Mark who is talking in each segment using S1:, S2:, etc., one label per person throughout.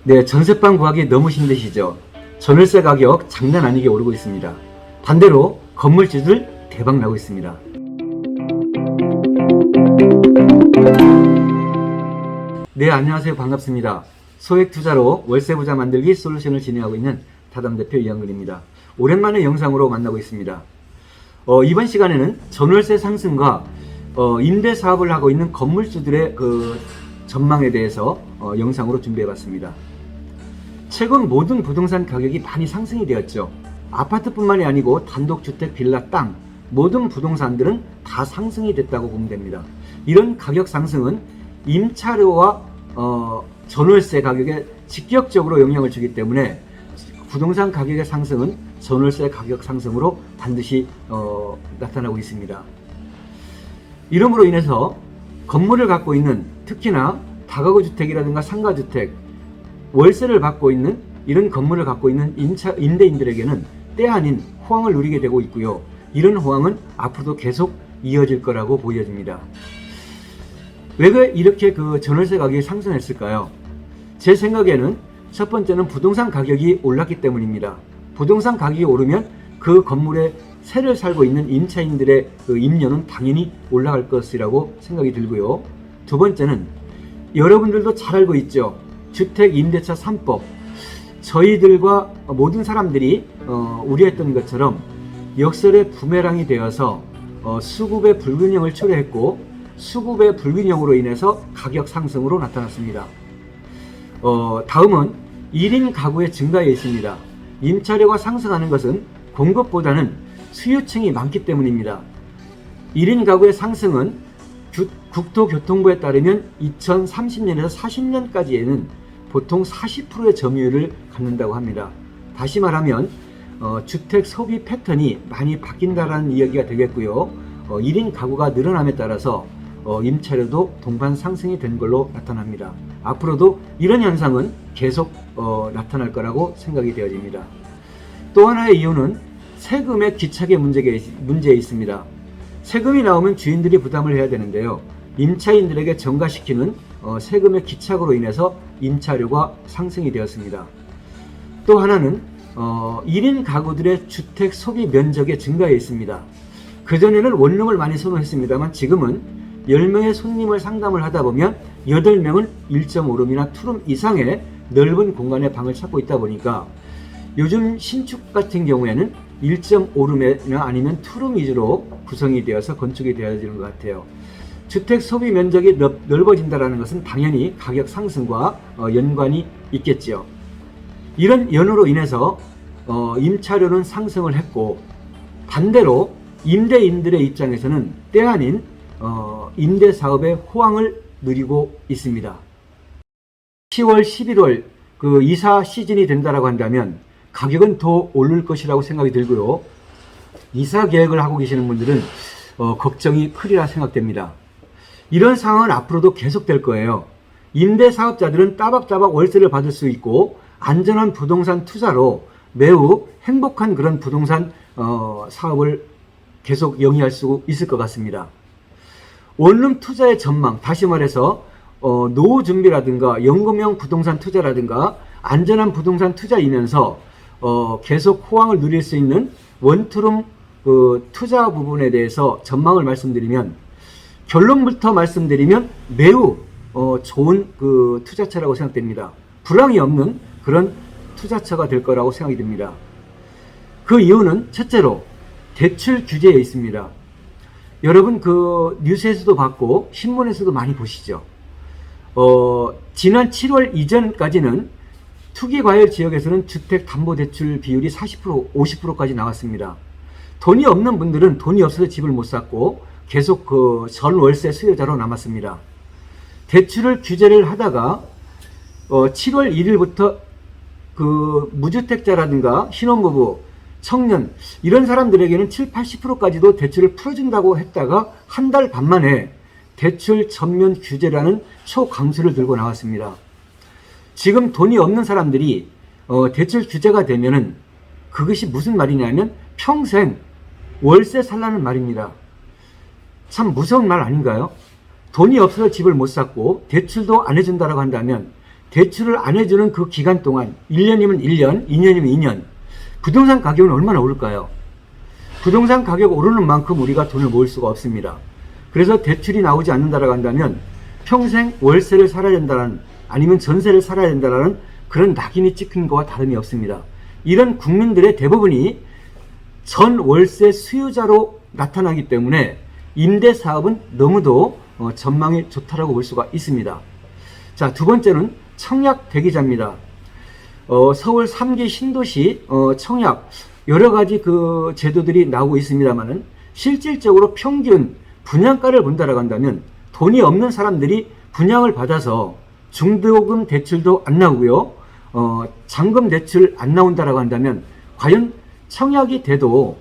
S1: 네, 전세방 구하기 너무 힘드시죠? 전월세 가격 장난 아니게 오르고 있습니다. 반대로 건물주들 대박 나고 있습니다. 네, 안녕하세요. 반갑습니다. 소액 투자로 월세 부자 만들기 솔루션을 진행하고 있는 다담 대표 이한근입니다. 오랜만에 영상으로 만나고 있습니다. 이번 시간에는 전월세 상승과 임대 사업을 하고 있는 건물주들의 그 전망에 대해서 영상으로 준비해 봤습니다. 최근 모든 부동산 가격이 많이 상승이 되었죠. 아파트뿐만이 아니고 단독주택, 빌라, 땅 모든 부동산들은 다 상승이 됐다고 보면 됩니다. 이런 가격 상승은 임차료와 전월세 가격에 직접적으로 영향을 주기 때문에 부동산 가격의 상승은 전월세 가격 상승으로 반드시 나타나고 있습니다. 이러므로 인해서 건물을 갖고 있는, 특히나 다가구 주택이라든가 상가주택, 월세를 받고 있는 이런 건물을 갖고 있는 임대인들에게는 때 아닌 호황을 누리게 되고 있고요. 이런 호황은 앞으로도 계속 이어질 거라고 보여집니다. 왜 이렇게 그 전월세 가격이 상승했을까요? 제 생각에는 첫 번째는 부동산 가격이 올랐기 때문입니다. 부동산 가격이 오르면 그 건물에 새를 살고 있는 임차인들의 그 임료는 당연히 올라갈 것이라고 생각이 들고요. 두 번째는 여러분들도 잘 알고 있죠. 주택임대차 3법. 저희들과 모든 사람들이 우려했던 것처럼 역설의 부메랑이 되어서 수급의 불균형을 초래했고, 수급의 불균형으로 인해서 가격 상승으로 나타났습니다. 다음은 1인 가구의 증가에 있습니다. 임차료가 상승하는 것은 공급보다는 수요층이 많기 때문입니다. 1인 가구의 상승은 국토교통부에 따르면 2030년에서 40년까지에는 보통 40%의 점유율을 갖는다고 합니다. 다시 말하면 주택 소비 패턴이 많이 바뀐다는 이야기가 되겠고요. 1인 가구가 늘어남에 따라서 임차료도 동반 상승이 된 걸로 나타납니다. 앞으로도 이런 현상은 계속 나타날 거라고 생각이 되어집니다. 또 하나의 이유는 세금의 귀착의 문제에 있습니다. 세금이 나오면 주인들이 부담을 해야 되는데요. 임차인들에게 전가시키는 세금의 귀착으로 인해서 임차료가 상승이 되었습니다. 또 하나는 1인 가구들의 주택 소비 면적의 증가에 있습니다. 그전에는 원룸을 많이 선호했습니다만 지금은 10명의 손님을 상담을 하다 보면 8명은 1.5룸이나 2룸 이상의 넓은 공간의 방을 찾고 있다 보니까 요즘 신축 같은 경우에는 1.5룸이나 아니면 2룸 위주로 구성이 되어서 건축이 되어지는 것 같아요. 주택 소비 면적이 넓어진다는 것은 당연히 가격 상승과 연관이 있겠지요. 이런 연으로 인해서 임차료는 상승을 했고, 반대로 임대인들의 입장에서는 때 아닌 임대사업의 호황을 누리고 있습니다. 10월, 11월 그 이사 시즌이 된다라고 한다면 가격은 더 오를 것이라고 생각이 들고요. 이사 계획을 하고 계시는 분들은 걱정이 크리라 생각됩니다. 이런 상황은 앞으로도 계속될 거예요. 임대사업자들은 따박따박 월세를 받을 수 있고 안전한 부동산 투자로 매우 행복한 그런 부동산 사업을 계속 영위할 수 있을 것 같습니다. 원룸 투자의 전망, 다시 말해서 노후 준비라든가 연금형 부동산 투자라든가 안전한 부동산 투자이면서 계속 호황을 누릴 수 있는 원투룸 투자 부분에 대해서 전망을 말씀드리면, 결론부터 말씀드리면 매우 좋은 그 투자처라고 생각됩니다. 불황이 없는 그런 투자처가 될 거라고 생각이 듭니다. 그 이유는 첫째로 대출 규제에 있습니다. 여러분 그 뉴스에서도 봤고 신문에서도 많이 보시죠. 지난 7월 이전까지는 투기과열 지역에서는 주택담보대출 비율이 40%, 50%까지 나왔습니다. 돈이 없는 분들은 돈이 없어서 집을 못 샀고 계속 그 전월세 수요자로 남았습니다. 대출을 규제를 하다가 7월 1일부터 그 무주택자라든가 신혼부부, 청년 이런 사람들에게는 7, 80%까지도 대출을 풀어준다고 했다가 한 달 반 만에 대출 전면 규제라는 초강수를 들고 나왔습니다. 지금 돈이 없는 사람들이 대출 규제가 되면은 그것이 무슨 말이냐면 평생 월세 살라는 말입니다. 참 무서운 말 아닌가요? 돈이 없어서 집을 못 샀고 대출도 안 해준다고 한다면 대출을 안 해주는 그 기간 동안 1년이면 1년, 2년이면 2년 부동산 가격은 얼마나 오를까요? 부동산 가격 오르는 만큼 우리가 돈을 모을 수가 없습니다. 그래서 대출이 나오지 않는다라고 한다면 평생 월세를 살아야 된다는, 아니면 전세를 살아야 된다는 그런 낙인이 찍힌 것과 다름이 없습니다. 이런 국민들의 대부분이 전 월세 수요자로 나타나기 때문에 임대사업은 너무도 전망이 좋다라고 볼 수가 있습니다. 자, 두 번째는 청약 대기자입니다. 서울 3기 신도시 청약 여러 가지 그 제도들이 나오고 있습니다만은 실질적으로 평균 분양가를 본다라고 한다면 돈이 없는 사람들이 분양을 받아서 중도금 대출도 안 나오고요, 잔금 대출 안 나온다라고 한다면 과연 청약이 돼도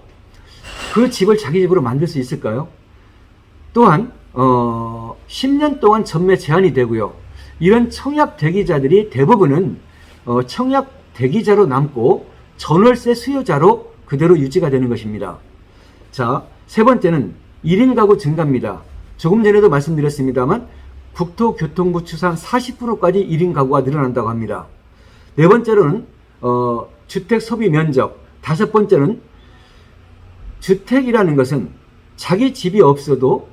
S1: 그 집을 자기 집으로 만들 수 있을까요? 또한 10년 동안 전매 제한이 되고요. 이런 청약 대기자들이 대부분은 청약 대기자로 남고 전월세 수요자로 그대로 유지가 되는 것입니다. 자, 세 번째는 1인 가구 증가입니다. 조금 전에도 말씀드렸습니다만 국토교통부 추산 40%까지 1인 가구가 늘어난다고 합니다. 네 번째로는 주택 소비 면적, 다섯 번째는 주택이라는 것은 자기 집이 없어도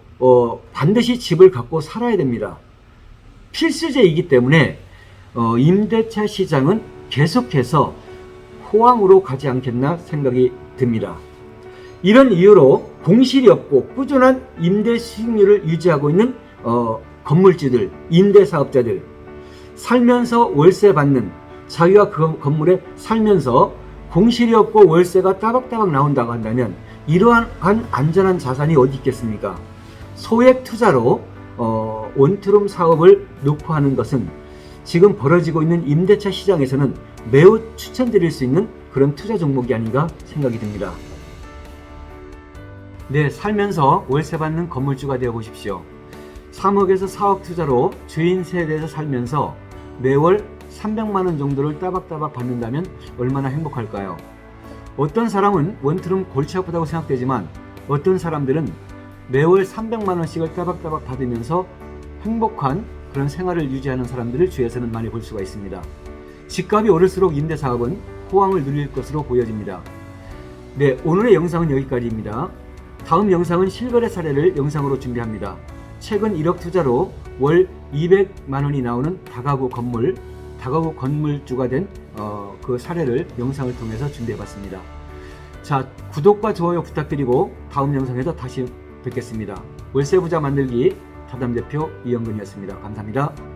S1: 반드시 집을 갖고 살아야 됩니다. 필수제이기 때문에 임대차 시장은 계속해서 호황으로 가지 않겠나 생각이 듭니다. 이런 이유로 공실이 없고 꾸준한 임대 수익률을 유지하고 있는 건물주들, 임대사업자들, 살면서 월세 받는, 자기가 그 건물에 살면서 공실이 없고 월세가 따박따박 나온다고 한다면 이러한 안전한 자산이 어디 있겠습니까? 소액 투자로 원투룸 사업을 놓고 하는 것은 지금 벌어지고 있는 임대차 시장에서는 매우 추천드릴 수 있는 그런 투자 종목이 아닌가 생각이 듭니다. 네, 살면서 월세 받는 건물주가 되어 보십시오. 3억에서 4억 투자로 주인 세대에서 살면서 매월 300만 원 정도를 따박따박 받는다면 얼마나 행복할까요? 어떤 사람은 원투룸 골치 아프다고 생각되지만 어떤 사람들은 매월 300만 원씩을 따박따박 받으면서 행복한 그런 생활을 유지하는 사람들을 주위에서는 많이 볼 수가 있습니다. 집값이 오를수록 임대사업은 호황을 누릴 것으로 보여집니다. 네, 오늘의 영상은 여기까지입니다. 다음 영상은 실거래 사례를 영상으로 준비합니다. 최근 1억 투자로 월 200만 원이 나오는 다가구 건물주가 된 그 사례를 영상을 통해서 준비해봤습니다. 자, 구독과 좋아요 부탁드리고 다음 영상에서 다시 뵙겠습니다. 월세부자 만들기 타담대표 이영근이었습니다. 감사합니다.